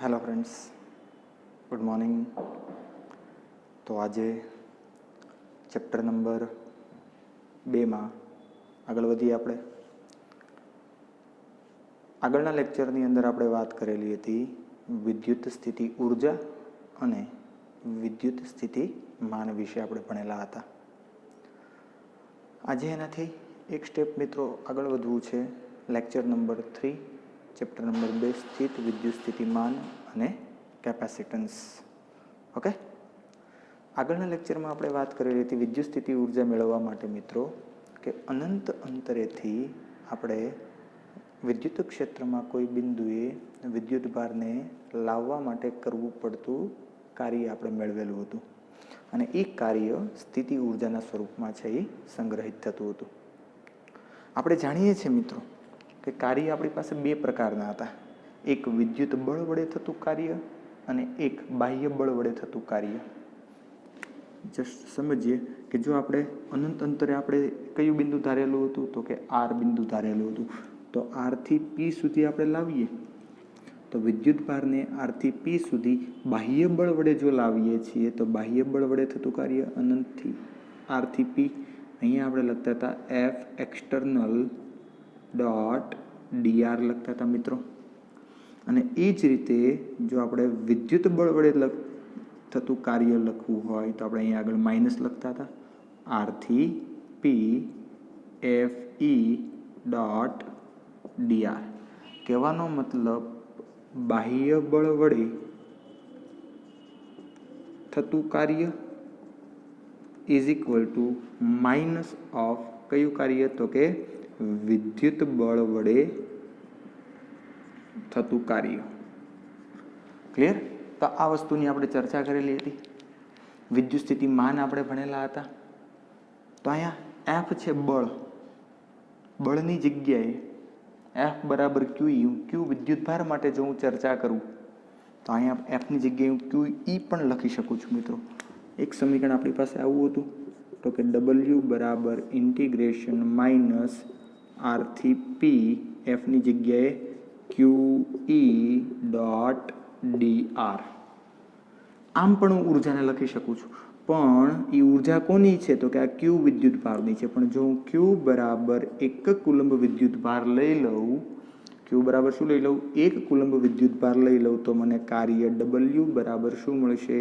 Hello friends, good morning. તો આજે chapter number 2માં આગળ વધીએ. આપણે આગળના લેક્ચરની અંદર આપણે વાત કરેલી હતી વિદ્યુત સ્થિતિ ઉર્જા અને વિદ્યુત સ્થિતિ માન વિશે આપણે ભણેલા હતા. આજે એનાથી એક સ્ટેપ મિત્રો આગળ વધવું છે. લેક્ચર નંબર 3 ચેપ્ટર નંબર 2 સ્થિત વિદ્યુત સ્થિતિમાન અને કેપેસિટન્સ. ઓકે, આગળના લેક્ચરમાં આપણે વાત કરેલી હતી વિદ્યુત સ્થિતિ ઉર્જા મેળવવા માટે મિત્રો કે અનંત અંતરેથી આપણે વિદ્યુત ક્ષેત્રમાં કોઈ બિંદુએ વિદ્યુત ભારને લાવવા માટે કરવું પડતું કાર્ય આપણે મેળવેલું હતું અને એ કાર્ય સ્થિતિ ઉર્જાના સ્વરૂપમાં છે એ સંગ્રહિત થતું હતું. આપણે જાણીએ છીએ મિત્રો કે કાર્ય આપણી પાસે બે પ્રકારના હતા. એક વિદ્યુત બળ વડે થતું કાર્ય અને એક બાહ્ય બળ વડે થતું કાર્ય. જસ્ટ સમજીએ કે જો આપણે અનંત અંતરે આપણે કયું બિંદુ ધારેલું હતું તો કે આર બિંદુ ધારેલું હતું. તો આર થી પી સુધી આપણે લાવીએ તો વિદ્યુત ભારને આર થી પી સુધી બાહ્ય બળ વડે જો લાવીએ છીએ તો બાહ્ય બળ વડે થતું કાર્ય અનંતથી આર થી પી, અહીંયા આપણે લખતા હતા એફ એક્સટર્નલ ડોટ ડીઆર લખતા હતા મિત્રો. અને એ જ રીતે જો આપણે વિદ્યુત બળ વડે થતું કાર્ય લખવું હોય તો આપણે અહીંયા આગળ માઇનસ લખતા હતા આર થી પી એફ ઈ ડોટ ડીઆર. કહેવાનો મતલબ બાહ્ય બળ વડે થતું કાર્ય is equal to minus of કયું કાર્ય તો કે વિદ્યુત બળ વડે થતું કાર્ય. ક્લિયર? તો આ વસ્તુની આપણે ચર્ચા કરેલી હતી. વિદ્યુત સ્થિતિ માન આપણે ભણેલા હતા. તો અહીંયા એફ છે બળ, બળની જગ્યાએ એફ બરાબર ક્યુ ક્યુ વિદ્યુત ભાર માટે જો હું ચર્ચા કરું તો અહીંયા એફની જગ્યાએ હું ક્યુ ઈ પણ લખી શકું છું મિત્રો. એક સમીકરણ આપણી પાસે આવું હતું તો કે ડબલ્યુ બરાબર ઇન્ટિગ્રેશન માઇનસ આર થી પી એફની જગ્યાએ ક્યુ ઈ ડોટ ડી આર. આમ પણ હું ઉર્જાને લખી શકું છું, પણ એ ઉર્જા કોની છે તો કે આ ક્યુ વિદ્યુત ભારની છે. પણ જો હું ક્યુ બરાબર 1 કુલંબ વિદ્યુત ભાર લઈ લઉં, ક્યુ બરાબર શું લઈ લઉં 1 કુલંબ વિદ્યુત ભાર લઈ લઉં તો મને કાર્ય ડબલ્યુ બરાબર શું મળશે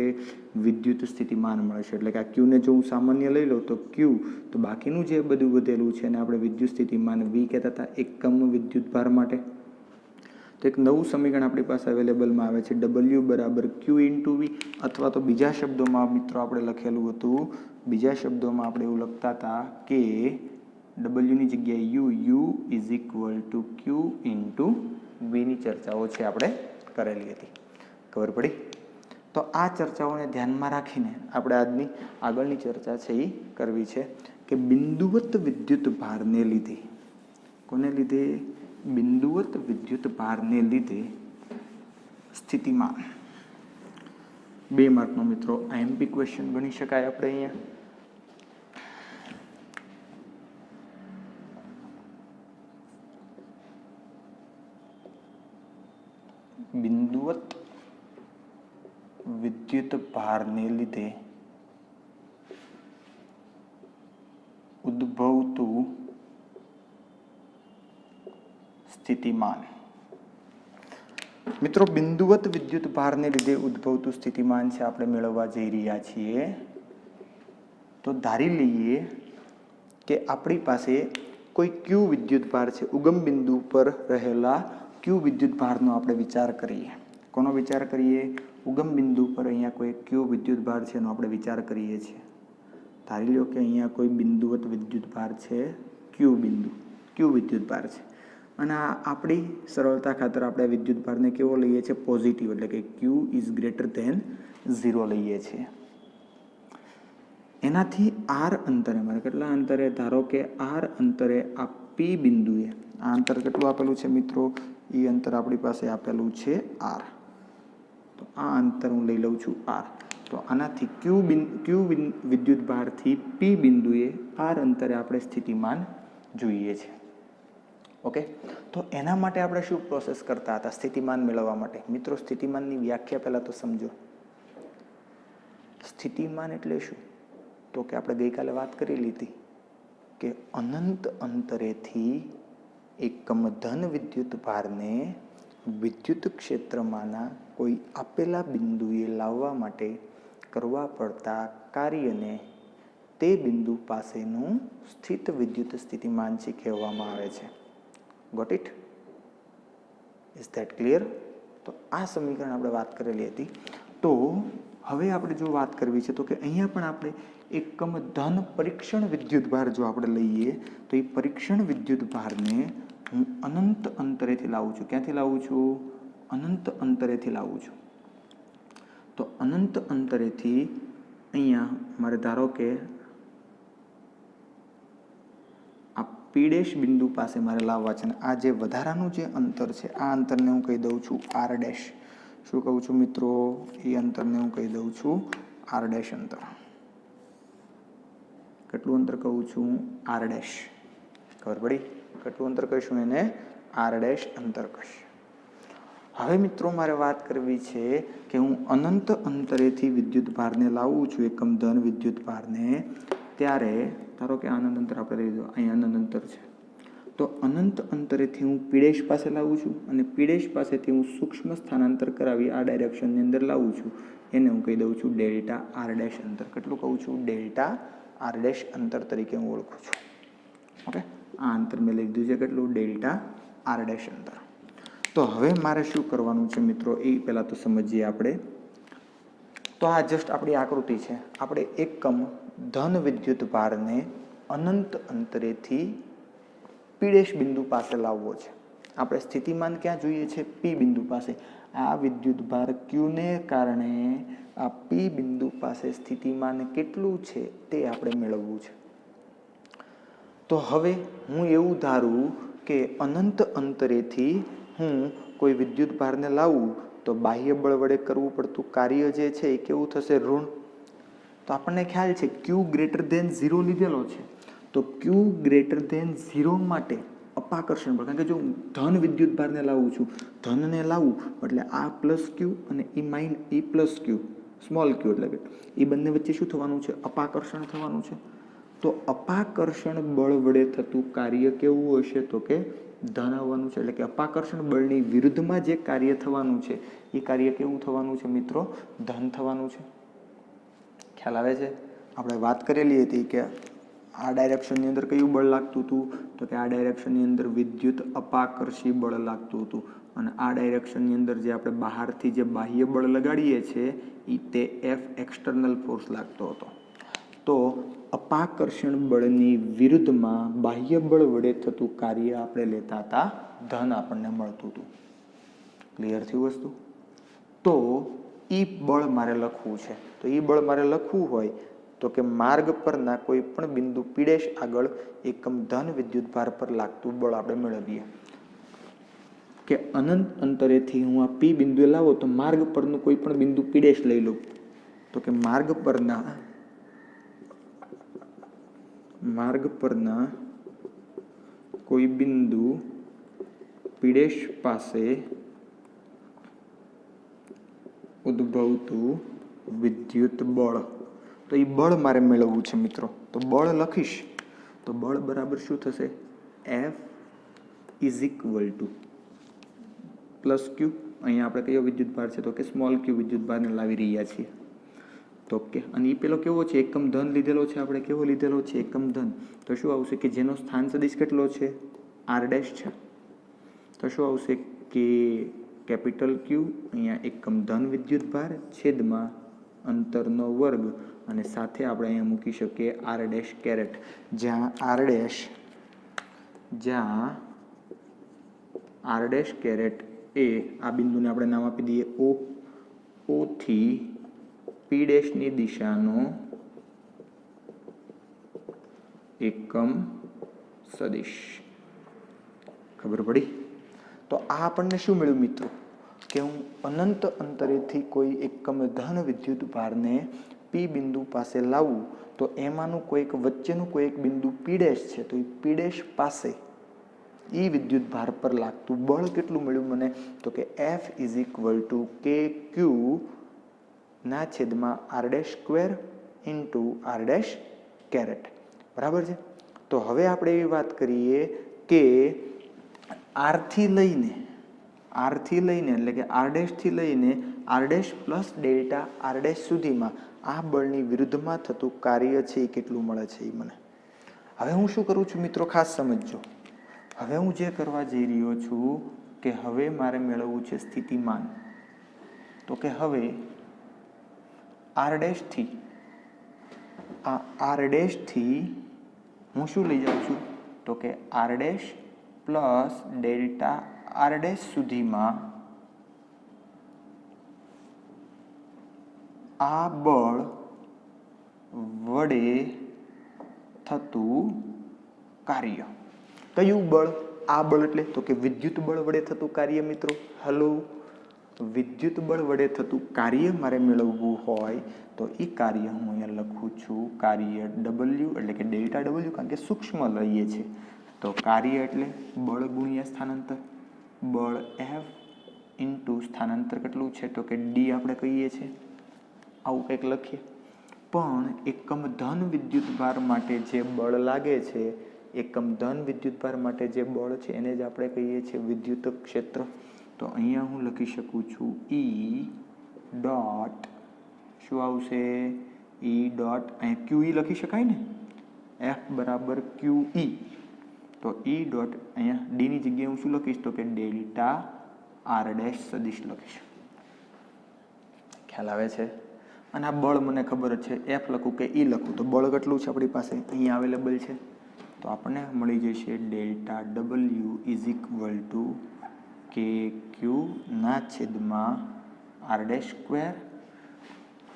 વિદ્યુત સ્થિતિમાન મળશે. એટલે કે આ ક્યુને જો હું સામાન્ય લઈ લઉં તો ક્યુ, તો બાકીનું જે બધું વધેલું છે એને આપણે વિદ્યુત સ્થિતિમાન વી કહેતા હતા એકમ વિદ્યુત ભાર માટે. તો એક નવું સમીકરણ આપણી પાસે અવેલેબલમાં આવે છે ડબલ્યુ બરાબર ક્યુ ઇન્ટુ વી, અથવા તો બીજા શબ્દોમાં મિત્રો આપણે લખેલું હતું, બીજા શબ્દોમાં આપણે એવું લખતા હતા કે ડબલ્યુની જગ્યાએ U is equal to Q into વીની ચર્ચાઓ છે આપણે કરેલી હતી. ખબર પડી? તો આ ચર્ચાઓને ધ્યાનમાં રાખીને આપણે આજની આગળની ચર્ચા છે એ કરવી છે કે બિંદુવત વિદ્યુત ભારને લીધે, કોને લીધે? બિંદુવત વિદ્યુત ભારને લીધે સ્થિતિમાન. 2 માર્કનો મિત્રો આઈએમપી ક્વેશ્ચન ગણી શકાય આપણે અહીંયા. બિંદુવત વિદ્યુત ભારને લીધે ઉદ્ભવતું સ્થિતિમાન. મિત્રો બિંદુવત વિદ્યુત ભારને લીધે ઉદ્ભવતું સ્થિતિમાન છે આપણે મેળવવા જઈ રહ્યા છીએ. તો ધારી લઈએ કે આપણી પાસે કોઈ ક્યુ વિદ્યુત ભાર છે. ઉગમ બિંદુ પર રહેલા ક્યુ વિદ્યુત ભારનો આપણે વિચાર કરીએ. કોનો વિચાર કરીએ? ઉગમ બિંદુ પર અહીંયા કોઈ ક્યુ વિદ્યુત ભાર છે એનો આપણે વિચાર કરીએ છીએ. ધારી લો કે અહીંયા કોઈ બિંદુવત વિદ્યુત ભાર છે ક્યુ વિદ્યુત ભાર છે અને આપણી સરળતા ખાતર આપણે વિદ્યુત ભારને કેવો લઈએ છીએ? પોઝિટિવ, એટલે કે ક્યુ ઇઝ ગ્રેટર ધેન 0 લઈએ છીએ. એનાથી આર અંતરે, મારે કેટલા અંતરે? ધારો કે આર અંતરે આ પી બિંદુએ, આ અંતર કેટલું આપેલું છે મિત્રો? એ અંતર આપણી પાસે આપેલું છે આર. તો આ અંતર હું લઈ લઉં છું આર. તો આનાથી ક્યુ વિદ્યુત ભારથી પી બિંદુએ આર અંતરે આપણે સ્થિતિમાન જોઈએ છે. ઓકે, તો એના માટે આપણે શું પ્રોસેસ કરતા હતા સ્થિતિમાન મેળવવા માટે? મિત્રો, સ્થિતિમાનની વ્યાખ્યા પહેલાં તો સમજો. સ્થિતિમાન એટલે શું? તો કે આપણે ગઈકાલે વાત કરી લીધી કે અનંત અંતરેથી એકમ ધન વિદ્યુત ભારને વિદ્યુત ક્ષેત્રમાંના કોઈ આપેલા બિંદુએ લાવવા માટે કરવા પડતા કાર્યને તે બિંદુ પાસેનું સ્થિત વિદ્યુત સ્થિતિમાન કહેવામાં આવે છે. Got it? Is that clear? તો આ સમીકરણ આપણે વાત કરેલી હતી. તો હવે આપણે જો વાત કરવી છે તો કે અહીંયા પણ આપણે એકમ ધન પરીક્ષણ વિદ્યુત ભાર જો આપણે લઈએ તો એ પરીક્ષણ વિદ્યુત ભારને હું અનંત અંતરેથી લાવું છું. ક્યાંથી લાવું છું? અનંત અંતરેથી લાવું છું. તો અનંત અંતરેથી અહીંયા મારે ધારો કે આ પી' બિંદુ પાસે મારે લાવવા છે. અને આ જે વધારાનું જે અંતર છે આ અંતરને હું કહી દઉં છું r'. શું કહું છું મિત્રો? એ અંતરને હું કહી દઉં છું r' અંતર. કેટલું અંતર કહું છું? r'. ખબર પડી? કેટલું અંતર કહીશું એને? r' અંતર કહીશ. હવે મિત્રો મારે વાત કરવી છે કે હું અનંત અંતરેથી વિદ્યુત ભારને લાવું છું, એકમ ધન વિદ્યુત ભારને, ત્યારે ધારો કે આનંદ અંતર આપણે લઈ દો, અહીં અનંત અંતર છે. તો અનંત અંતરેથી હું પી' પાસે લાવું છું અને પી' પાસેથી હું સૂક્ષ્મ સ્થાનાંતર કરાવી આ ડાયરેક્શનની અંદર લાવું છું. એને હું કહી દઉં છું ડેલ્ટા r' અંતર. કેટલું કહું છું? ડેલ્ટા r' અંતર તરીકે હું ઓળખું છું. ઓકે, આ અંતર મેં લઈ લીધું છે. કેટલું? ડેલ્ટા r' અંતર. તો હવે મારે શું કરવાનું છે મિત્રો એ પહેલાં તો સમજીએ આપણે. તો આ જસ્ટ આપણી આકૃતિ છે. આપણે એકમ ધન વિદ્યુત ભારને અનંત અંતરેથી પી' બિંદુ પાસે લાવવો છે. આપણે સ્થિતિમાન ક્યાં જોઈએ છે? પી બિંદુ પાસે. આ વિદ્યુત ભાર ક્યુને કારણે આ પી બિંદુ પાસે સ્થિતિમાન કેટલું છે તે આપણે મેળવવું છે. તો હવે હું એવું ધારું કે અનંત અંતરેથી હું કોઈ વિદ્યુત ભારને લાવું તો બાહ્ય બળ વડે કરવું પડતું કાર્ય જે છે એ કેવું થશે? ઋણ. તો આપણને ખ્યાલ છે ક્યુ ગ્રેટર ધેન 0 લીધેલો છે. તો ક્યુ ગ્રેટર ધેન 0 માટે અપાકર્ષણ બળ, કારણ કે જો ધન વિદ્યુત ભારને લાવું છું, ધનને લાવું એટલે આ પ્લસ ક્યુ અને ઈ પ્લસ ક્યુ, સ્મોલ ક્યુ, એટલે કે એ બંને વચ્ચે શું થવાનું છે? અપાકર્ષણ થવાનું છે. તો અપાકર્ષણ બળ વડે થતું કાર્ય કેવું હશે? તો કે ધન આવવાનું છે. એટલે કે અપાકર્ષણ બળની વિરુદ્ધમાં જે કાર્ય થવાનું છે એ કાર્ય કેવું થવાનું છે મિત્રો? ધન થવાનું છે. ખ્યાલ આવે છે? આપણે વાત કરેલી હતી કે આ ડાયરેક્શનની અંદર કયું બળ લાગતું હતું? તો કે આ ડાયરેક્શનની અંદર વિદ્યુત અપાકર્ષી બળ લાગતું હતું. અને આ ડાયરેક્શનની અંદર જે આપણે બહારથી જે બાહ્ય બળ લગાડીએ છીએ તે F એક્સટર્નલ ફોર્સ લાગતો હતો. તો અપાકર્ષણ બળની વિરુદ્ધમાં બાહ્ય બળ વડે થતું કાર્ય આપણે લેતા હતા ધન આપણને મળતું હતું. ક્લિયર થયું વસ્તુ? તો ઈ બળ મારે લખવું છે. તો ઈ બળ મારે લખવું હોય તો કે માર્ગ પરના કોઈ પણ બિંદુ પી' આગળ એકમ ધન વિદ્યુત ભાર પર લાગતું બળ આપણે મેળવીએ. કે અનંત અંતરેથી હું આ પી બિંદુએ લાવો તો માર્ગ પરનું કોઈ પણ બિંદુ પી' લઈ લઉં. તો કે માર્ગ પરના કોઈ બિંદુ પી' પાસે ઉદ્ભવતું વિદ્યુત બળ, તો એ બળ મારે મેળવવું છે મિત્રો. તો બળ લખીશ તો બળ બરાબર શું થશે? F is equal to plus Q. અહીંયા આપણે કયો વિદ્યુત ભાર છે? તો કે સ્મોલ ક્યુ વિદ્યુત ભારને લાવી રહ્યા છીએ. તો કે અને એ પેલો કેવો છે? એકમ ધન લીધેલો છે આપણે. કેવો લીધેલો છે? એકમ ધન. તો શું આવશે? કે જેનો સ્થાન સદિશ કેટલો છે? r' છે. તો શું આવશે? કે કેપિટલ ક્યુ અહીંયા એકમ ધન વિદ્યુત ભાર છેદમાં અંતરનો વર્ગ અને સાથે આપણે અહીંયા મૂકી શકીએ r' કેરેટ. જ્યાં r' કેરેટ એ આ બિંદુને આપણે નામ આપી દઈએ O. O થી P' ની દિશાનો એકમ સદિશ. ખબર પડી? તો આ આપણને શું મળ્યું મિત્રો? કે હું અનંત અંતરેથી કોઈ એકમ ધન વિદ્યુત ભારને પી બિંદુ પાસે લાવું તો એમાંનું કોઈક વચ્ચેનું કોઈ એક બિંદુ પી' છે. તો એ પી' પાસે એ વિદ્યુત ભાર પર લાગતું બળ કેટલું મળ્યું મને? તો કે F ઇઝ ઇક્વલ ટુ કે ક્યુ ના છેદમાં R dash square into r dash caret. બરાબર છે. તો હવે આપણે એવી વાત કરીએ કે આરથી લઈને એટલે કે આર ડેશથી લઈને r dash plus delta R dash સુધીમાં આ બળની વિરુદ્ધમાં થતું કાર્ય છે એ કેટલું મળે છે એ મને. હવે હું શું કરું છું મિત્રો, ખાસ સમજજો. હવે હું જે કરવા જઈ રહ્યો છું કે હવે મારે મેળવવું છે સ્થિતિમાન. તો કે હવે આર ડેશથી હું શું લઈ જાઉં છું? તો કે r dash plus delta R dash સુધીમાં આ બળ વડે થતું કાર્ય. કયું બળ? આ બળ એટલે તો કે વિદ્યુત બળ વડે થતું કાર્ય. મિત્રો હલો, વિદ્યુત બળ વડે થતું કાર્ય મારે મેળવવું હોય તો એ કાર્ય હું અહીંયા લખું છું કાર્ય W એટલે કે ડેલ્ટા W, કારણ કે સૂક્ષ્મ લઈએ છીએ. તો કાર્ય એટલે બળ ગુણ્યા સ્થાનાંતર. બળ F ઇન્ટુ સ્થાનાંતર કેટલું છે? તો કે D આપણે કહીએ છીએ. આવું કંઈક લખીએ. પણ એકમ ધન વિદ્યુત ભાર માટે જે બળ લાગે છે, એકમ ધન વિદ્યુત ભાર માટે જે બળ છે એને જ આપણે કહીએ છીએ વિદ્યુત ક્ષેત્ર. તો અહીંયા હું લખી શકું છું E ડોટ શું આવશે? E ડોટ અહીંયા QE લખી શકાય ને, F બરાબર QE. તો E ડોટ અહીંયા D ની જગ્યાએ હું શું લખીશ? તો કે ડેલ્ટા આર ડેશ સદિશ લખીશ. ખ્યાલ આવે છે? અને આ બળ મને ખબર જ છે, F લખું કે E લખું તો બળ કેટલું છે આપણી પાસે અહીંયા અવેલેબલ છે. તો આપણને મળી જશે delta W is equal to કે ક્યુ ના છેદમાં આર ડેશ સ્ક્વેર,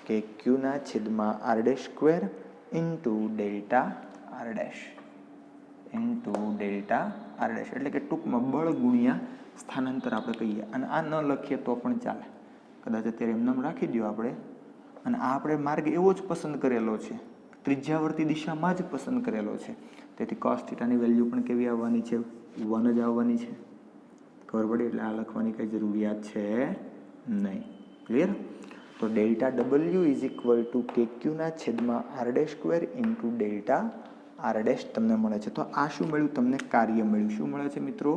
કે ક્યુ ના છેદમાં R dash square into delta R dash એટલે કે ટૂંકમાં બળ ગુણ્યા સ્થાનાંતર આપણે કહીએ. અને આ ન લખીએ તો પણ ચાલે, કદાચ અત્યારે એમને રાખી દો આપણે. અને આ આપણે માર્ગ એવો જ પસંદ કરેલો છે, ત્રિજ્યાવર્તી દિશામાં જ પસંદ કરેલો છે. તેથી cos થીટાની વેલ્યુ પણ કેવી આવવાની છે? 1 જ આવવાની છે. ખબર પડી? એટલે આ લખવાની કંઈ જરૂરિયાત છે નહીં. ક્લિયર? તો delta W is equal to k ક્યુના છેદમાં R dash square into delta R dash તમને મળે છે. તો આ શું મળ્યું? તમને કાર્ય મળ્યું. શું મળે છે મિત્રો?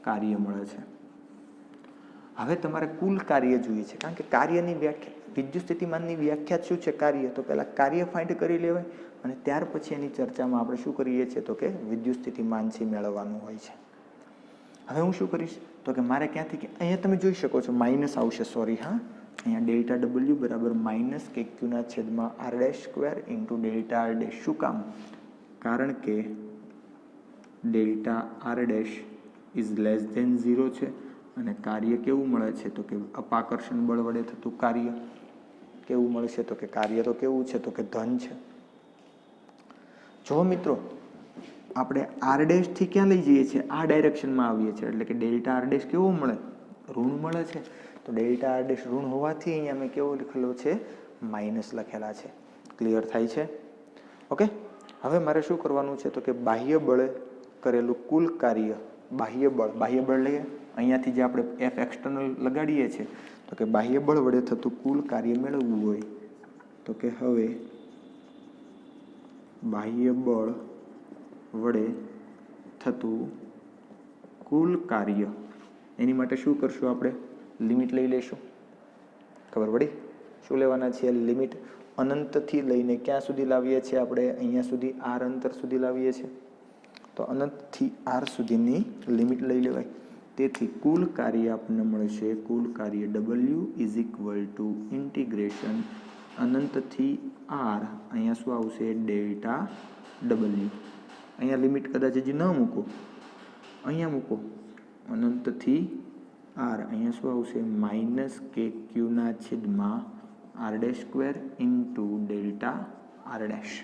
કાર્ય મળે છે. હવે તમારે કુલ કાર્ય જોઈએ છે, કારણ કે કાર્યની વ્યાખ્યા, વિદ્યુત સ્થિતિમાનની વ્યાખ્યા શું છે? કાર્ય. તો પહેલા કાર્ય ફાઇન્ડ કરી લેવાય અને ત્યાર પછી એની ચર્ચામાં આપણે શું કરીએ છીએ? તો કે વિદ્યુત સ્થિતિમાન છે મેળવવાનું હોય છે. હવે હું શું કરીશ? તો કે મારે ક્યાંથી કે અહીંયા તમે જોઈ શકો છો માઇનસ આવશે, સોરી હા, અહીંયા ડેલ્ટા W બરાબર માઇનસ કે ક્યુના છેદમાં R dash square into delta R dash. શું કામ? કારણ કે delta R dash is less than 0 છે અને કાર્ય કેવું મળે છે? તો કે અપાકર્ષણ બળ વડે થતું કાર્ય કેવું મળશે? તો કે કાર્ય તો કેવું છે? તો કે ધન છે. જો મિત્રો આપણે આર ડેશ થી ક્યાં લઈ જઈએ છીએ? આ ડાયરેક્શનમાં આવીએ છીએ એટલે કે ડેલ્ટા આર ડેશ કેવો મળે? ઋણ મળે છે. તો ડેલ્ટા આર ડેશ ઋણ હોવાથી અહીંયા મેં કેવો લખેલો છે? માઇનસ લખેલા છે. ક્લિયર થાય છે? ઓકે. હવે મારે શું કરવાનું છે? તો કે બાહ્ય બળે કરેલું કુલ કાર્ય, બાહ્ય બળ લઈએ અહીંયાથી જે આપણે F એક્સટર્નલ લગાડીએ છીએ, તો કે બાહ્ય બળ વડે થતું કુલ કાર્ય મેળવવું હોય તો કે હવે બાહ્ય બળ વડે થતું કુલ કાર્ય, એની માટે શું કરશું? આપણે લિમિટ લઈ લેશું. ખબર પડી? શું લેવાના છે? લિમિટ અનંતથી લઈને ક્યાં સુધી લાવીએ છીએ આપણે? અહીંયા સુધી, આર અંતર સુધી લાવીએ છીએ. તો અનંતથી આર સુધીની લિમિટ લઈ લેવાય. તેથી કુલ કાર્ય આપણને મળશે, કુલ કાર્ય W is equal to integration અનંતથી આર, અહીંયા શું આવશે? Delta W. અહીંયા લિમિટ કદાચ હજી ન મૂકો, અહીંયા મૂકો અનંતથી આર, અહીંયા શું આવશે? માઇનસ કે ક્યુના છેદમાં R dash square into delta R dash.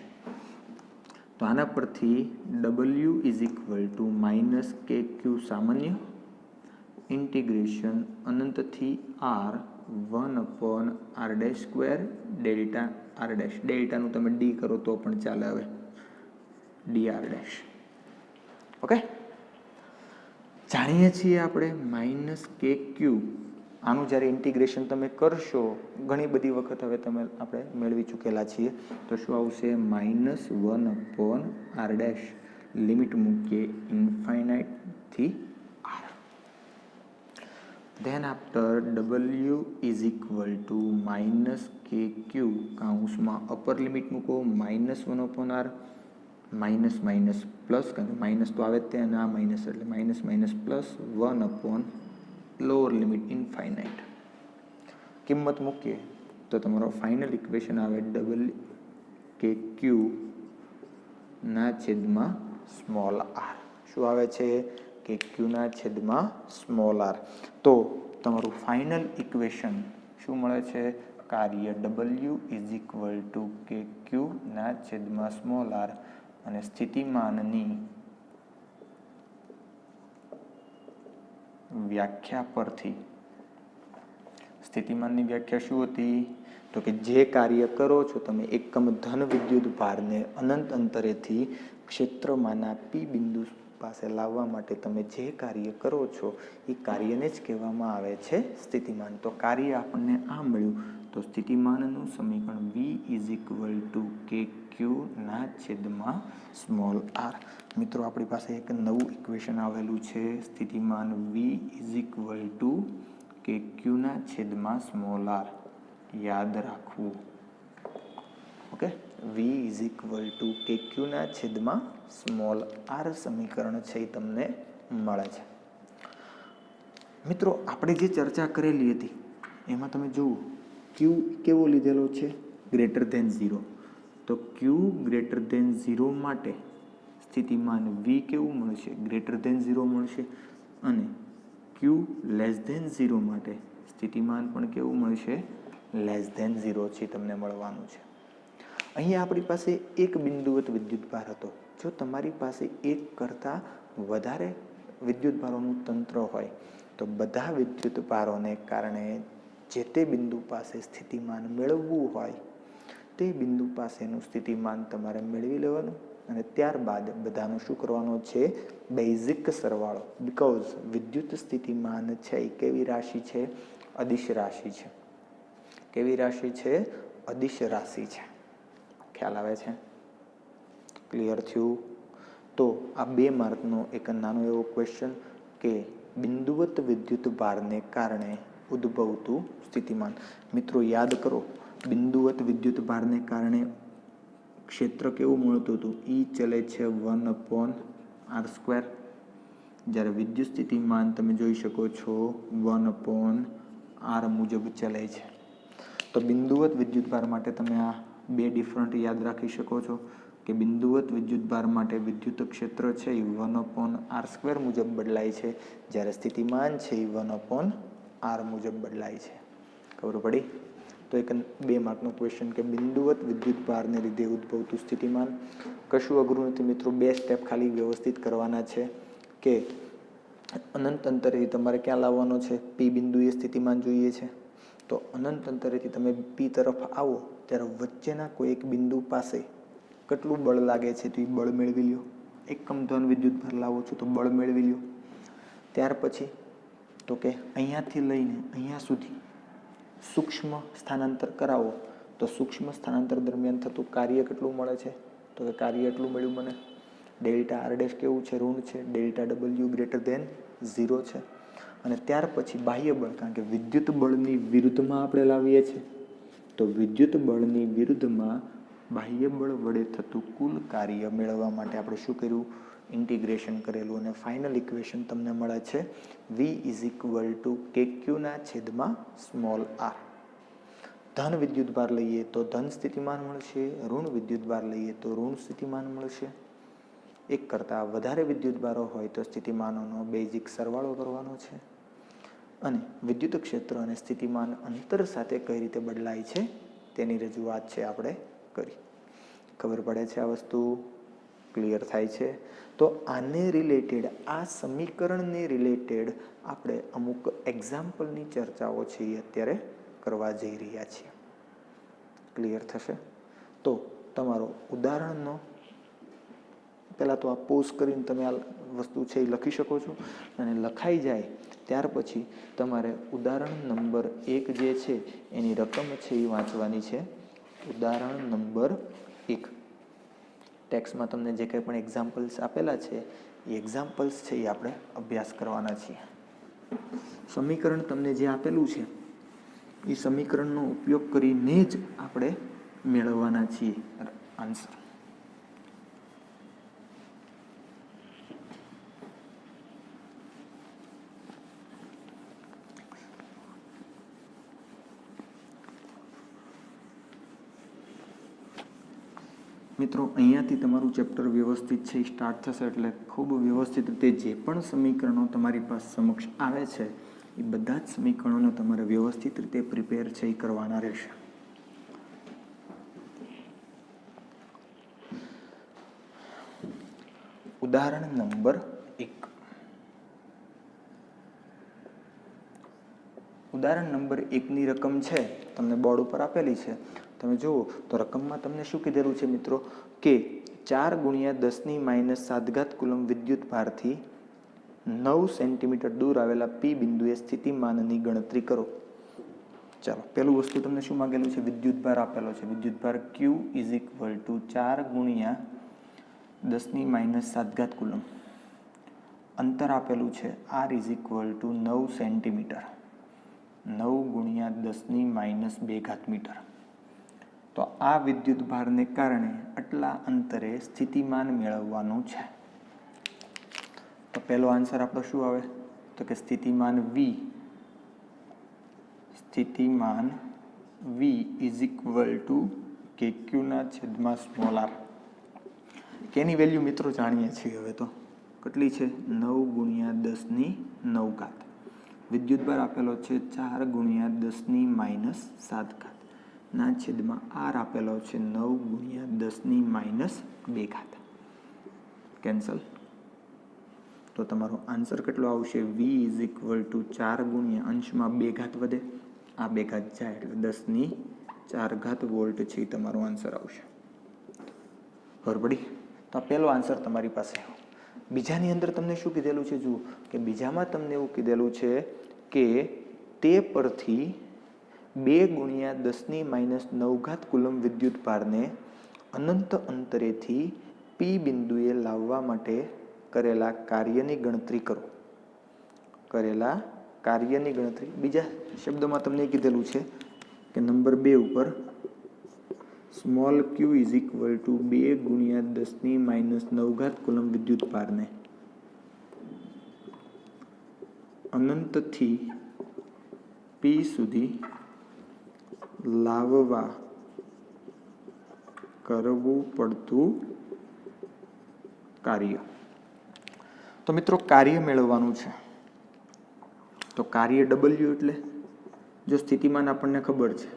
તો આના પરથી W is equal to minus K Q સામાન્ય ઇન્ટિગ્રેશન અનંતથી R 1 R dash square delta R dash. ડેલ્ટાનું તમે ડી કરો તો પણ ચાલે. હવે ડી આર ડેશ. ઓકે. જાણીએ છીએ આપણે માઇનસ કે ક્યુ. આનું જ્યારે ઇન્ટિગ્રેશન તમે કરશો, ઘણી બધી વખત હવે આપણે મેળવી ચૂકેલા છીએ, તો શું આવશે? -1/r'. લિમિટ મૂકીએ ઇન્ફાઇનાઇટથી r. Than after w is equal two -kq, કૌંસમાં અપર લિમિટ મૂકો -1/r, માઇનસ માઇનસ પ્લસ, કારણ કે માઇનસ તો આવે જ ત્યાં, અને આ માઇનસ એટલે minus minus plus 1/ lower limit infinite. કિંમત મૂકીએ તો તમારો ફાઇનલ ઇક્વેશન આવે WKQ ના છેદમાં સ્મોલ r. શું આવે છે? કે ક્યુ ના છેદમાં સ્મોલ r. તો તમારું ફાઇનલ ઇક્વેશન શું મળે છે? કાર્ય W ઇઝ ઇક્વલ ટુ કે ક્યુ ના છેદમાં સ્મોલ r, અને સ્થિતિમાનની વ્યાખ્યા પરથી, સ્થિતિમાનની વ્યાખ્યા શું હતી? તો કે જે કાર્ય કરો છો તમે એકમ ધન વિદ્યુત ભારને અનંત અંતરેથી ક્ષેત્રમાંના પી બિંદુ પાસે લાવવા માટે તમે જે કાર્ય કરો છો એ કાર્યને જ કહેવામાં આવે છે સ્થિતિમાન. તો કાર્ય આપણને આ મળ્યું, તો સ્થિતિમાનનું સમીકરણ V ઇઝ ઇક્વલ ટુ કે ક્યુ ના છેદમાં સ્મોલ r. મિત્રો આપણી પાસે એક નવું ઇક્વેશન આવેલું છે, સ્થિતિમાન V ઇઝ ઇક્વલ ટુ કે ક્યુ ના છેદમાં સ્મોલ r. યાદ રાખવું. Okay, V is equal to કે ક્યુ ના છેદમાં સ્મોલ r સમીકરણ છે એ તમને મળે છે. મિત્રો આપણે જે ચર્ચા કરેલી હતી એમાં તમે જુઓ ક્યુ કેવો લીધેલો છે? Greater than 0. તો ક્યુ ગ્રેટર ધેન 0 માટે સ્થિતિમાન V કેવું મળશે? ગ્રેટર ધેન 0 મળશે. અને ક્યુ લેસ ધેન 0 માટે સ્થિતિમાન પણ કેવું મળશે? લેસ ધેન 0 છે તમને મળવાનું છે. અહીંયા આપણી પાસે એક બિંદુવત વિદ્યુતભાર હતો. જો તમારી પાસે એક કરતાં વધારે વિદ્યુતભારોનું તંત્ર હોય તો બધા વિદ્યુતભારોને કારણે જે તે બિંદુ પાસે સ્થિતિમાન મેળવવું હોય તે બિંદુ પાસેનું સ્થિતિમાન તમારે મેળવી લેવાનું, અને ત્યારબાદ બધાનું શું કરવાનું છે? બેઝિક સરવાળો. બીકોઝ વિદ્યુત સ્થિતિમાન છે એ કેવી રાશિ છે? અદિશ રાશિ છે. કેવી રાશિ છે? અદિશ રાશિ છે. ખ્યાલ આવે છે? ક્લિયર થયું? તો આ 2 માર્કનો એક નાનો એવો ક્વેશ્ચન કે બિંદુવત વિદ્યુત ભારને કારણે ઉદ્ભવતું સ્થિતિમાન. મિત્રો યાદ કરો, બિંદુવત વિદ્યુત ભારને કારણે ક્ષેત્ર કેવું મળતું હતું? E ચલે છે 1/r². જ્યારે વિદ્યુત સ્થિતિમાન તમે જોઈ શકો છો 1/r મુજબ ચલે છે. તો બિંદુવત વિદ્યુતભાર માટે તમે આ 2 ડિફરન્ટ યાદ રાખી શકો છો કે બિંદુવત વિદ્યુતભાર માટે વિદ્યુત ક્ષેત્ર છે એ 1/r² મુજબ બદલાય છે, જ્યારે સ્થિતિમાન છે એ 1/r મુજબ બદલાય છે. ખબર પડી? તો એક 2 માર્કનો ક્વેશ્ચન કે બિંદુવત વિદ્યુતભારને લીધે ઉદ્ભવતું સ્થિતિમાન. કશું અઘરું નથી મિત્રો, 2 સ્ટેપ ખાલી વ્યવસ્થિત કરવાના છે કે અનંત અંતરેથી તમારે ક્યાં લાવવાનો છે? પી બિંદુએ સ્થિતિમાન જોઈએ છે. તો અનંત અંતરેથી તમે પી તરફ આવો ત્યારે વચ્ચેના કોઈ એક બિંદુ પાસે કેટલું બળ લાગે છે તો એ બળ મેળવી લ્યો. એકમ ધન વિદ્યુતભાર લાવો છો તો બળ મેળવી લ્યો. ત્યાર પછી તો કે અહીંયાથી લઈને અહીંયા સુધી સૂક્ષ્મ સ્થાનાંતર કરાવો તો સૂક્ષ્મ સ્થાનાંતર દરમિયાન થતું કાર્ય કેટલું મળે છે? તો કે કાર્ય એટલું મળ્યું મને. ડેલ્ટા r' કેવું છે? ઋણ છે. ડેલ્ટા W ગ્રેટર ધેન 0 છે. અને ત્યાર પછી બાહ્ય બળ, કારણ કે વિદ્યુત બળની વિરુદ્ધમાં આપણે લાવીએ છીએ, તો વિદ્યુત બળની વિરુદ્ધમાં બાહ્ય બળ વડે થતું કુલ કાર્ય મેળવવા માટે આપણે શું કર્યું? ઇન્ટિગ્રેશન કરેલું, અને ફાઇનલ ઇક્વેશન તમને મળે છે V ઇઝ ઇક્વલ ટુ કે ક્યુ ના છેદમાં સ્મોલ r. ધન વિદ્યુતભાર લઈએ તો ધન સ્થિતિમાન મળશે, ઋણ વિદ્યુતભાર લઈએ તો ઋણ સ્થિતિમાન મળશે. એક કરતાં વધારે વિદ્યુતભારો હોય તો સ્થિતિમાનોનો બેઝિક સરવાળો કરવાનો છે. અને વિદ્યુત ક્ષેત્ર અને સ્થિતિમાન અંતર સાથે કઈ રીતે બદલાય છે તેની રજૂઆત છે આપણે કરી. ખબર પડે છે આ વસ્તુ? ક્લિયર થાય છે? તો આને રિલેટેડ, આ સમીકરણને રિલેટેડ આપણે અમુક એક્ઝામ્પલની ચર્ચાઓ છે એ અત્યારે કરવા જઈ રહ્યા છીએ. ક્લિયર થશે? તો તમારો ઉદાહરણનો પહેલાં તો આ પોઝ કરીને તમે આ વસ્તુ છે એ લખી શકો છો, અને લખાઈ જાય ત્યાર પછી તમારે ઉદાહરણ નંબર 1 જે છે એની રકમ છે એ વાંચવાની છે. ઉદાહરણ નંબર 1 ટેક્સ્ટમાં તમને જે કંઈ પણ એક્ઝામ્પલ્સ આપેલા છે એ એક્ઝામ્પલ્સ છે એ આપણે અભ્યાસ કરવાના છીએ. સમીકરણ તમને જે આપેલું છે એ સમીકરણનો ઉપયોગ કરીને જ આપણે મેળવવાના છીએ આન્સર. મિત્રો અહીંયાથી તમારું ચેપ્ટર વ્યવસ્થિત છે એ સ્ટાર્ટ થશે, એટલે ખૂબ વ્યવસ્થિત રીતે જે પણ સમીકરણો તમારી પાસે સમક્ષ આવે છે એ બધા જ સમીકરણોને તમારે વ્યવસ્થિત રીતે પ્રિપેર છે એ કરવાના રહેશે. ઉદાહરણ નંબર 1. ઉદાહરણ નંબર 1ની રકમ છે તમને બોર્ડ ઉપર આપેલી છે. તમે જુઓ તો રકમમાં તમને શું કીધેલું છે મિત્રો કે 4 × 10⁻⁷ કુલમ વિદ્યુત ભારથી 9 સેન્ટીમીટર દૂર આવેલા પી બિંદુએ સ્થિતિમાનની ગણતરી કરો. ચાલો, પહેલું વસ્તુ તમને શું માંગેલું છે? વિદ્યુત ભાર આપેલો છે. વિદ્યુત ભાર Q = 4 × 10⁻⁷ કુલમ. અંતર આપેલું છે R = 9 સેન્ટીમીટર, 9 × 10⁻² મીટર. તો આ વિદ્યુત ભારને કારણે આટલા અંતરે સ્થિતિમાન મેળવવાનું છે. તો પહેલો આન્સર આપણો શું આવે? તો કે સ્થિતિમાન V = KQ/r. કેની વેલ્યુ મિત્રો જાણીએ છીએ હવે તો. કેટલી છે? 9 × 10⁹. વિદ્યુત ભાર આપેલો છે 4 × 10⁻⁷ ના છેદમાં R આપેલો છે 9 × 10⁻². કેન્સલ. તો તમારો આન્સર કેટલો આવશે? V = 4 × અંશમાં 2 વધે, આ 2 જાય એટલે 10⁴ વોલ્ટ છે તમારો આન્સર આવશે. ખબર પડી? તો આ પહેલો આન્સર તમારી પાસે. બીજાની અંદર તમને શું કીધેલું છે? જુઓ કે બીજામાં તમને એવું કીધેલું છે કે તે પરથી 2 × 10⁻⁹ કુલમ વિદ્યુત ભારને અનંત અંતરેથી પી બિંદુએ લાવવા માટે કરેલા કાર્યની ગણતરી કરો. કરેલા કાર્યની ગણતરી. બીજા શબ્દોમાં તમને કીધેલું છે કે નંબર 2 ઉપર સ્મોલ q = 2 × 10⁻⁹ કુલમ વિદ્યુત ભારને અનંતથી પી સુધી લાવવા કરવું પડતું કાર્ય. તો મિત્રો કાર્ય મેળવવાનું છે. તો કાર્ય W એટલે જો સ્થિતિમાન આપણને ખબર છે,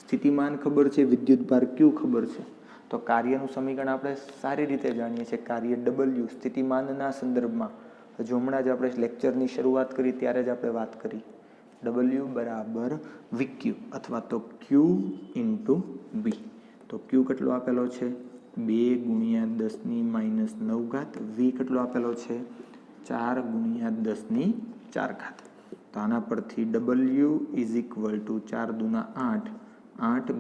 સ્થિતિમાન ખબર છે, વિદ્યુત ભાર Q ખબર છે, તો કાર્યનું સમીકરણ આપણે સારી રીતે જાણીએ છીએ. કાર્ય W સ્થિતિમાનના સંદર્ભમાં હજુ હમણાં જ આપણે લેક્ચરની શરૂઆત કરી ત્યારે જ આપણે વાત કરી. W = VQ અથવા તો Q × V. તો Q કેટલો આપેલો છે? 2 × 10⁻⁹. V કેટલો આપેલો છે? 4 × 10⁴. તો આના પરથી W = 4 × 8, 8 ×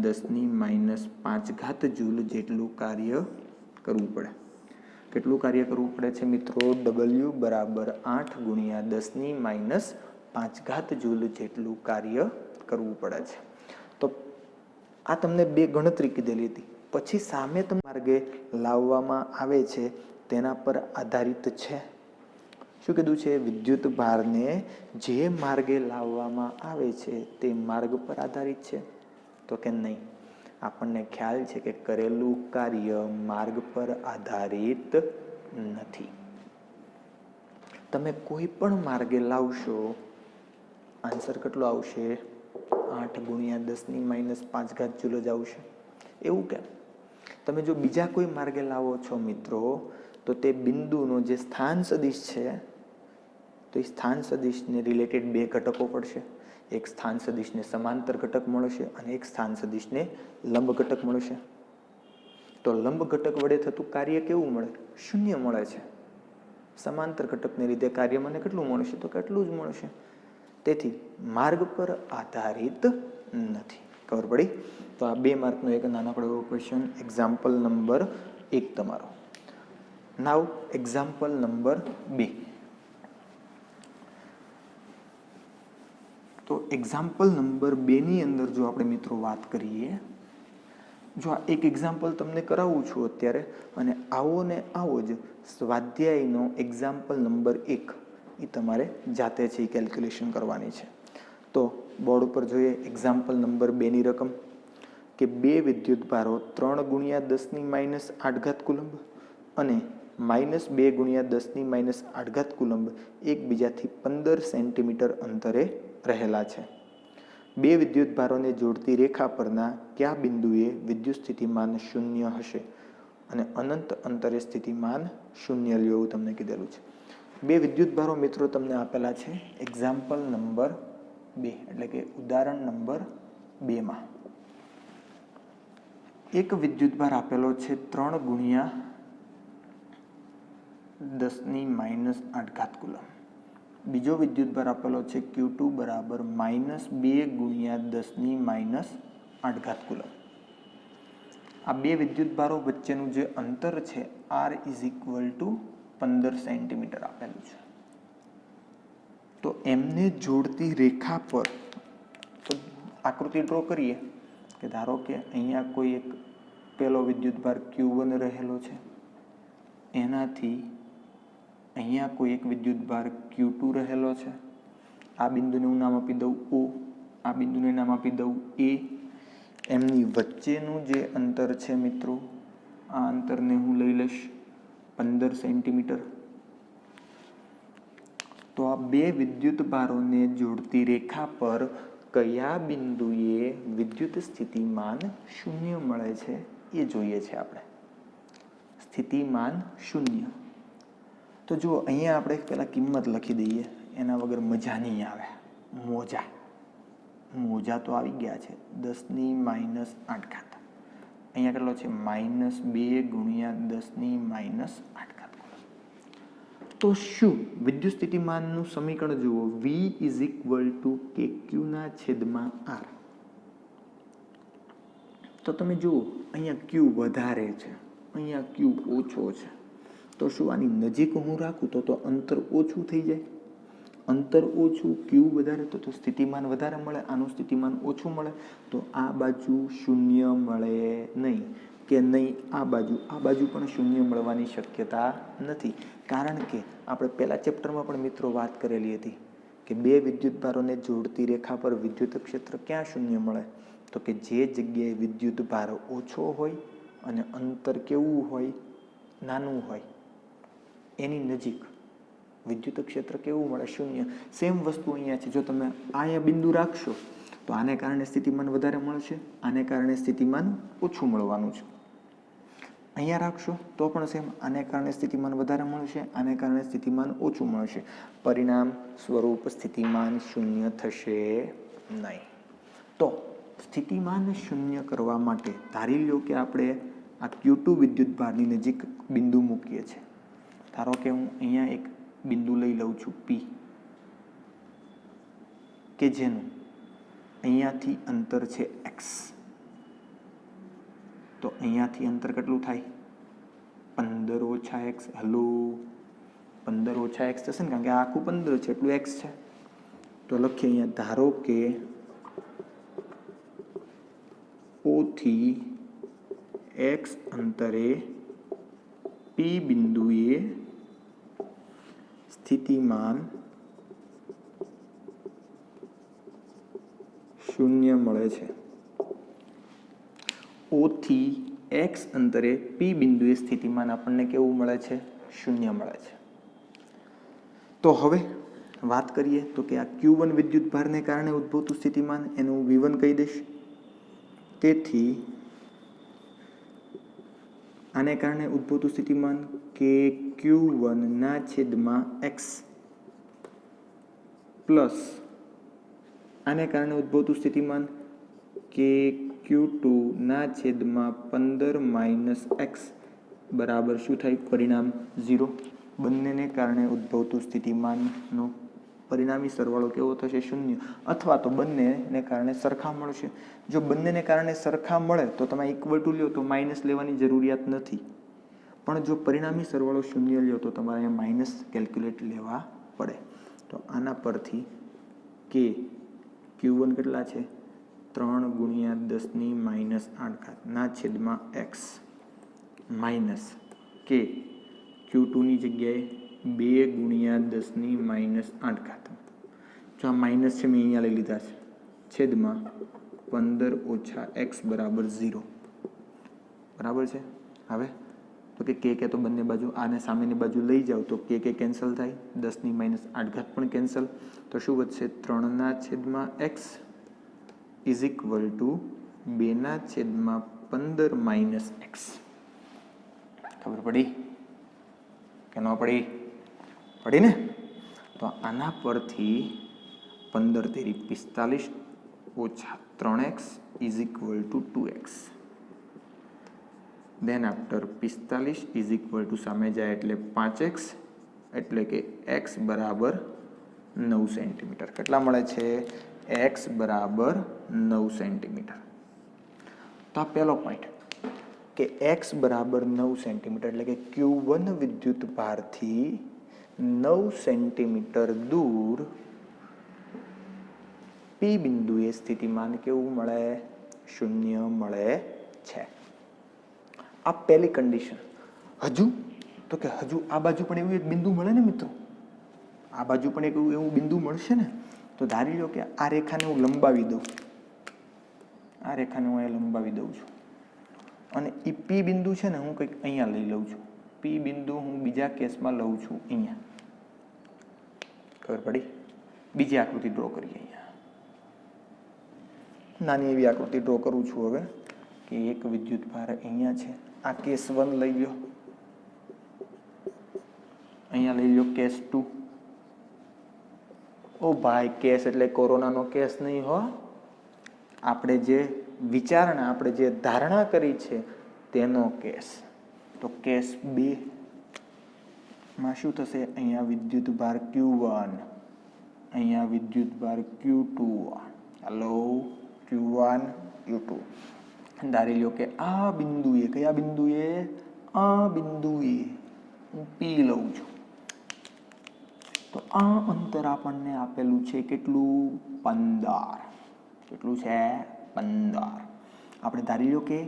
10⁻⁵ જૂલ જેટલું કાર્ય કરવું પડે. કેટલું કાર્ય કરવું પડે છે મિત્રો? W = 8 × 10⁻⁵ જૂલ જેટલું કાર્ય કરવું પડે છે. તો આ તમને 2 ગણતરી કીધેલી હતી. પછી સામે તમે માર્ગે લાવવામાં આવે છે તેના પર આધારિત છે. શું કીધું છે? વિદ્યુત ભારને જે માર્ગે લાવવામાં આવે છે તે માર્ગ પર આધારિત છે. તો કે નહીં. આપણને ખ્યાલ છે કે કરેલું કાર્ય માર્ગ પર આધારિત નથી. તમે કોઈ પણ માર્ગે લાવશો, આન્સર કેટલો આવશે? 8 × 10⁻⁵ જૂલ જ આવશે. એવું કેમ? તમે જો બીજા કોઈ માર્ગે લાવો છો મિત્રો, તો તે બિંદુનો જે સ્થાન સદિશ છે, તો એ સ્થાન સદિશને રિલેટેડ 2 ઘટકો પડશે. એક સ્થાન સદિશને સમાંતર ઘટક મળશે અને એક સ્થાન સદિશને લંબ ઘટક મળશે. તો તો લંબ ઘટક વડે થતું કાર્ય કેવું મળે? શૂન્ય મળે છે. સમાંતર ઘટકને લીધે કાર્ય મને કેટલું મળશે? તો કેટલું જ મળશે. તેથી માર્ગ પર આધારિત નથી. ખબર પડી? તો આ 2 માર્કનો એક નાનકડો એવો ક્વેશ્ચન, એક્ઝામ્પલ નંબર 1 તમારો. નાવ એક્ઝામ્પલ નંબર 2. તો એક્ઝામ્પલ નંબર 2 ની અંદર જો આપણે મિત્રો વાત કરીએ, જો આ એક એક્ઝામ્પલ તમને કરાવું છું અત્યારે, અને આવો ને આવો જ સ્વાધ્યાયનો એક્ઝામ્પલ નંબર 1 એ તમારે જાતે છે એ કેલ્ક્યુલેશન કરવાની છે. તો બોર્ડ ઉપર જોઈએ એક્ઝામ્પલ નંબર 2 ની રકમ કે 2 વિદ્યુત ભારો 3 × 10⁻8 કુલંબ અને -2 × 10⁻8 કુલંબ એકબીજાથી 15 સેન્ટીમીટર અંતરે રહેલા છે. 2 વિદ્યુત ભારોને જોડતી રેખા પરના કયા બિંદુએ વિદ્યુત સ્થિતિમાન 0 હશે અને અનંત અંતરે સ્થિતિમાન 0 લ્યો એવું તમને કીધેલું છે. 2 વિદ્યુત ભારો મિત્રો તમને આપેલા છે એક્ઝામ્પલ નંબર 2 એટલે કે ઉદાહરણ નંબર 2 માં. એક વિદ્યુત ભાર આપેલો છે 3 × 10⁻8 કુલંબ. બીજો વિદ્યુત ભાર આપેલો છે Q2 બરાબર -2 × 10⁻8 કુલંબ. આ 2 વિદ્યુત ભારો વચ્ચેનું જે અંતર છે R = 15 સેન્ટીમીટર આપેલું છે. તો એમને જોડતી રેખા પર તો આકૃતિ ડ્રો કરીએ કે ધારો કે અહીંયા કોઈ એક પેલો વિદ્યુત ભાર Q1 રહેલો છે, એનાથી અહીંયા કોઈ એક વિદ્યુત ભાર Q2 રહેલો છે. આ બિંદુને હું નામ આપી દઉં O, આ બિંદુને નામ આપી દઉં A. એમની વચ્ચેનું જે અંતર છે મિત્રો, આ અંતરને હું લઈ લઈશ 15 સેન્ટીમીટર. તો આ 2 વિદ્યુત ભારોને જોડતી રેખા પર કયા બિંદુએ વિદ્યુત સ્થિતિમાન 0 મળે છે એ જોઈએ છે આપણે. સ્થિતિમાન 0. તો જુઓ અહીંયા આપણે પહેલાં કિંમત લખી દઈએ, એના વગર મજા નહીં આવે. મોજા તો આવી ગયા છે 10⁻8. અહીંયા કેટલો છે -2 × 10⁻8. તો શું વિદ્યુત સ્થિતિમાનનું સમીકરણ જુઓ, V = KQ/R. તો તમે જુઓ અહીંયા Q વધારે છે, અહીંયા Q ઓછો છે. તો શું આની નજીક હું રાખું તો અંતર ઓછું થઈ જાય? અંતર ઓછું, Q વધારે તો સ્થિતિમાન વધારે મળે, આનું સ્થિતિમાન ઓછું મળે. તો આ બાજુ 0 મળે નહીં કે નહીં આ બાજુ પણ 0 મળવાની શક્યતા નથી. કારણ કે આપણે પહેલા ચેપ્ટરમાં પણ મિત્રો વાત કરેલી હતી કે 2 વિદ્યુત ભારોને જોડતી રેખા પર વિદ્યુત ક્ષેત્ર ક્યાં 0 મળે? તો કે જે જગ્યાએ વિદ્યુત ભાર ઓછો હોય અને અંતર કેવું હોય? નાનું હોય, એની નજીક વિદ્યુત ક્ષેત્ર કેવું મળે? 0. સેમ વસ્તુ અહીંયા છે. જો તમે અહીંયા બિંદુ રાખશો તો આને કારણે સ્થિતિમાન વધારે મળશે, આને કારણે સ્થિતિમાન ઓછું મળવાનું છે. અહીંયા રાખશો તો પણ સેમ, આને કારણે સ્થિતિમાન વધારે મળશે, આને કારણે સ્થિતિમાન ઓછું મળશે. પરિણામ સ્વરૂપ સ્થિતિમાન 0 થશે નહીં. તો સ્થિતિમાન 0 કરવા માટે ધારી લો કે આપણે આ Q2 વિદ્યુત ભારની નજીક બિંદુ મૂકીએ છીએ. ધારો કે હું અહીંયા એક બિંદુ લઈ લઉં છું P, કે જેનું અહીંયાથી અંતર છે X. તો અહીંયાથી અંતર કેટલું થાય? 15 - X. હલો, 15 - X થશે ને, કારણ કે આ આખું 15 છે એટલું X છે. તો લખીએ અહીંયા, ધારો કે O થી X અંતરે P બિંદુએ સ્થિતિમાન 0 મળે છે. O થી X અંતરે P બિંદુએ સ્થિતિમાન આપણને કેવું મળે છે? 0 મળે છે. તો હવે વાત કરીએ તો કે આ Q1 વિદ્યુત ભારને કારણે ઉદ્ભવતું સ્થિતિમાન, એનું હું V1 કહી દઈશ. તેથી આને કારણે ઉદ્ભવતું સ્થિતિમાન કે Q1/X પ્લસ આને કારણે ઉદ્ભવતું સ્થિતિમાન કે Q2 ના છેદમાં 15 માઇનસ એક્સ બરાબર શું થાય? પરિણામ 0. બંનેને કારણે ઉદ્ભવતું સ્થિતિમાનનો પરિણામી સરવાળો કેવો થશે? 0. અથવા તો બંનેને કારણે સરખા મળશે. જો બંનેને કારણે સરખા મળે તો તમે ઇક્વલ ટુ લ્યો તો માઇનસ લેવાની જરૂરિયાત નથી, પણ જો પરિણામી સરવાળો 0 લ્યો તો તમારે માઇનસ કેલ્ક્યુલેટ લેવા પડે. તો આના પરથી કે Q1 કેટલા છે? 3 ગુણ્યા 10 - 8 ના છેદમાં એક્સ માઇનસ કે Q2 ની જગ્યાએ 2 ગુણ્યા 10 - 8. જો આ માઇનસ છે મેં અહીંયા લઈ લીધા છે, છેદમાં 15 ઓછા એક્સ બરાબર 0. બરાબર છે. હવે તો કે તો બંને બાજુ આને સામેની બાજુ લઈ જાઓ તો કે કેન્સલ થાય, 10 - 8 પણ કેન્સલ. તો શું વધશે? 3 ના છેદમાં એક્સ ઇઝ ઇક્વલ ટુ 2 ના છેદમાં 15 માઇનસ એક્સ. ખબર પડી કે ન પડી? પડી ને? તો આના પરથી 15 તેરી 45 ઓછા 3x is equal to 2x. Then after 45 is equal to સામે જાય એટલે 5x, એટલે કે x બરાબર 9 સેન્ટીમીટર. કેટલા મળે છે? x બરાબર 9 સેન્ટીમીટર. તો આ પહેલો પોઈન્ટ કે x બરાબર 9 સેન્ટીમીટર એટલે કે Q1 વિદ્યુત ભારથી 9 સેન્ટીમીટર દૂર P બિંદુએ સ્થિતિમાન કેવું મળે? 0 મળે છે. આ પહેલી કન્ડિશન. હજુ તો કે હજુ આ બાજુ પણ એવું એક બિંદુ મળે ને મિત્રો, આ બાજુ પણ એક એવું બિંદુ મળશે ને. તો ધારી લો કે આ રેખાને હું લંબાવી દઉં, આ રેખાને હું અહીંયા લંબાવી દઉં છું અને એ P બિંદુ છે ને હું કંઈક અહીંયા લઈ લઉં છું. P બિંદુ હું બીજા કેસમાં લઉં છું અહીંયા. ખબર પડી? બીજી આકૃતિ ડ્રો કરીએ. અહીંયા નાની એવી આકૃતિ ડ્રો કરું છું હવે કે એક વિદ્યુત ભાર અહીંયા છે. આ કેસ 1 લઈ લો, અહીંયા લઈ લો કેસ 2. ઓ ભાઈ, કેસ એટલે કોરોનાનો કેસ નહીં હો. આપણે જે વિચારણા, આપણે જે ધારણા કરી છે તેનો કેસ. તો કેસ 2 માં શું થશે? અહીંયા વિદ્યુત ભાર Q1, અહીંયા વિદ્યુત ભાર Q2. Hello, Q1 Q2. ધારી લો કે આ બિંદુએ, કયા બિંદુએ? આ બિંદુએ હું P લઉં છું. તો આ અંતર આપણને આપેલું છે કેટલું? 15. કેટલું છે? 15. આપણે ધારી લો કે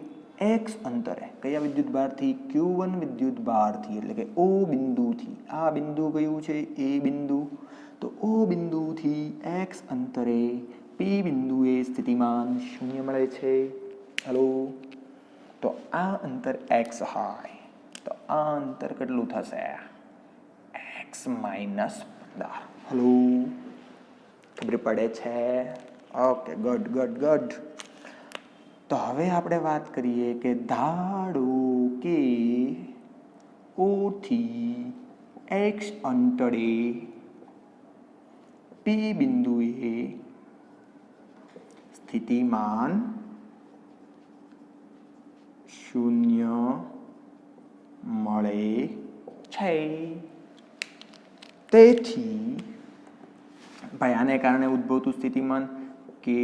x અંતરે કયા વિદ્યુત ભારથી? Q1 વિદ્યુત ભારથી, એટલે કે O બિંદુથી. આ બિંદુ કયું છે? A બિંદુ. તો O બિંદુથી x અંતરે P બિંદુએ સ્થિતિમાન 0 મળે છે. હેલો, તો આ અંતર x હોય તો આ અંતર કેટલું થશે? x - 15. હેલો, ખબર પડે છે? Okay, good good good. તો હવે આપણે વાત કરીએ કે ધારો કે O થી x અંતરે P બિંદુએ સ્થિતિમાન 0 મળે છે. તેથી ભાઈ આને કારણે ઉદ્ભવતું સ્થિતિમાન કે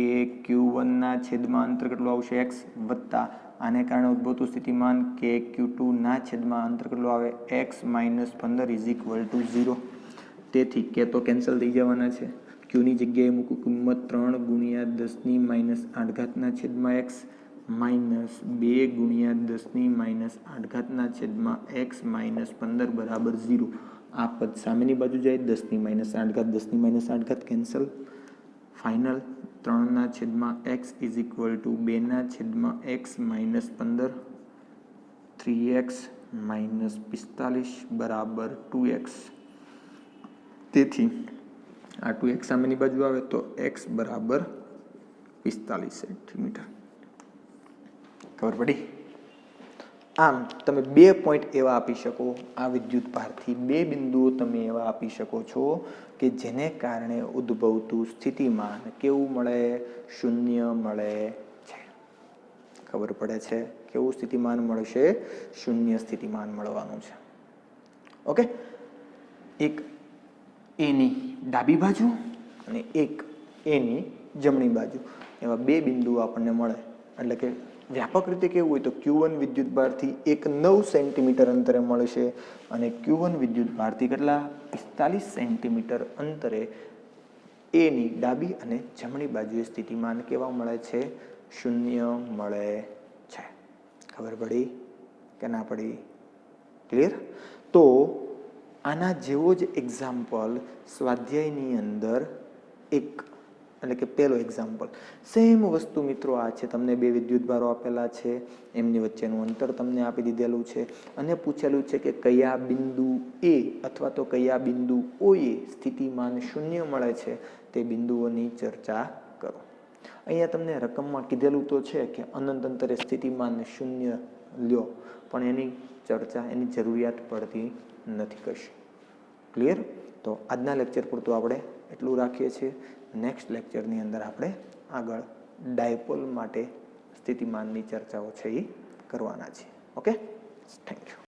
Q1 ના છેદમાં અંતર કેટલું આવશે? x વત્તા આને કારણે ઉદ્ભવતું સ્થિતિમાન કે Q2 ના છેદમાં અંતર કેટલું આવે? x - 15 is equal two 0. તેથી કે તો કેન્સલ થઈ જવાના છે. Q ની જગ્યાએ મૂકું કિંમત 3 ગુણ્યા 10 - 8 ના છેદમાં x માઇનસ 2 ગુણ્યા 10 - 8 ના છેદમાં x - 15 બરાબર 0. આ પદ સામેની બાજુ જાય, 10 - 8 10 - 8 કેન્સલ. ફાઇનલ 3 ના છેદમાં x ઇઝ ઇક્વલ ટુ 2 ના છેદમાં x - 15, 3x - 45 બરાબર 2x. તેથી આ 2x સામેની બાજુ આવે તો x બરાબર 45 સેન્ટીમીટર. ખબર પડી? આમ તમે 2 પોઈન્ટ એવા આપી શકો, આ વિદ્યુત ભારથી 2 બિંદુઓ તમે એવા આપી શકો છો કે જેને કારણે ઉદ્ભવતું સ્થિતિમાન કેવું મળે? 0 મળે છે. ખબર પડે છે કેવું સ્થિતિમાન મળશે? શૂન્ય સ્થિતિમાન મળવાનું છે. ઓકે, એક એની ડાબી બાજુ અને એક એની જમણી બાજુ, એવા બે બિંદુઓ આપણને મળે. એટલે કે વ્યાપક રીતે કેવું હોય તો Q1 વિદ્યુત ભારથી 9 સેન્ટીમીટર અંતરે મળશે અને Q1 વિદ્યુત ભારથી કેટલા? 45 સેન્ટીમીટર અંતરે એની ડાબી અને જમણી બાજુએ સ્થિતિમાન કેવા મળે છે? શૂન્ય મળે છે. ખબર પડી કે ના પડી? ક્લિયર? તો આના જેવો જ એક્ઝામ્પલ સ્વાધ્યાયની અંદર એક, એટલે કે પહેલો એક્ઝામ્પલ, સેમ વસ્તુ મિત્રો આ છે. તમને બે વિદ્યુતભારો આપેલા છે, એમની વચ્ચેનું અંતર તમને આપી દીધેલું છે અને પૂછેલું છે કે કયા બિંદુ એ અથવા તો કયા બિંદુ ઓએ સ્થિતિમાન શૂન્ય મળે છે તે બિંદુઓની ચર્ચા કરો. અહીંયા તમને રકમમાં કીધેલું તો છે કે અનંત અંતરે સ્થિતિમાન શૂન્ય લ્યો, પણ એની ચર્ચા, એની જરૂરિયાત પડતી નથી કશી. ક્લિયર? તો આજના લેક્ચર પૂરતું આપણે એટલું રાખીએ છીએ. નેક્સ્ટ લેક્ચરની અંદર આપણે આગળ ડાયપોલ માટે સ્થિતિમાનની ચર્ચાઓ છે એ કરવાના છીએ. Okay, thank you.